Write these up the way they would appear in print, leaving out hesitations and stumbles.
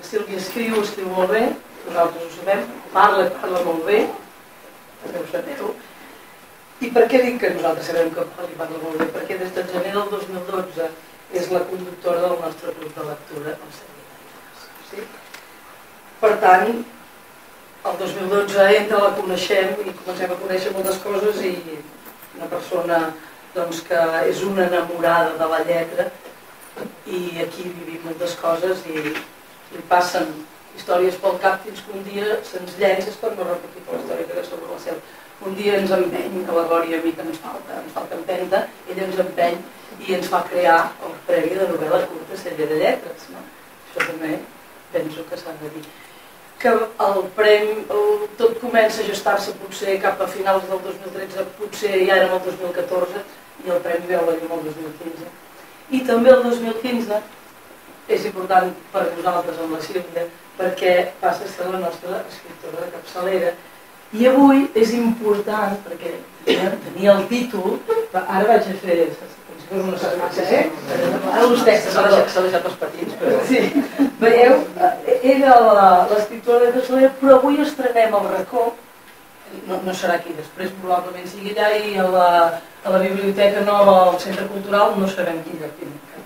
Sílvia escriu molt bé, nosaltres ho sabem, parla molt bé, també ho sabeu. I per què dic que nosaltres sabem que parla molt bé? Perquè des del gener del 2012 és la conductora del nostre club de lectura al Cercle. Per tant, el 2012 entra, la coneixem i comencem a conèixer moltes coses i una persona que és una enamorada de la lletra i aquí vivim moltes coses i li passen històries pel cap fins que un dia se'ns llença, per no repetir la història que sobre la seu. Un dia ens empeny, a la Glòria i a mi que ens falta empenta, ella ens empeny i ens fa crear el premi de novel·la curta Celler de Lletres. Això també penso que s'ha de dir. Que el premi, tot comença a gestar-se potser cap a finals del 2013, potser ja érem el 2014, i el premi veu la llum el 2015. I també el 2015 és important per nosaltres amb la Sílvia perquè passa a ser la nostra escriptora de capçalera. I avui és important perquè tenia el títol, ara vaig a fer unes setmanes, ara uns textos, s'ha deixat els patins, però... Sí, veieu, era l'escriptora de capçalera, però avui estrenem el racó, no serà aquí, després probablement sigui allà i a la biblioteca nova al Centre Cultural, no sabem quin lloc tindrà.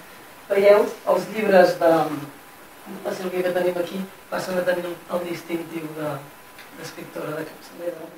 Veieu, els llibres de la Sílvia que tenim aquí passen a tenir el distintiu d'escriptora de capçalera.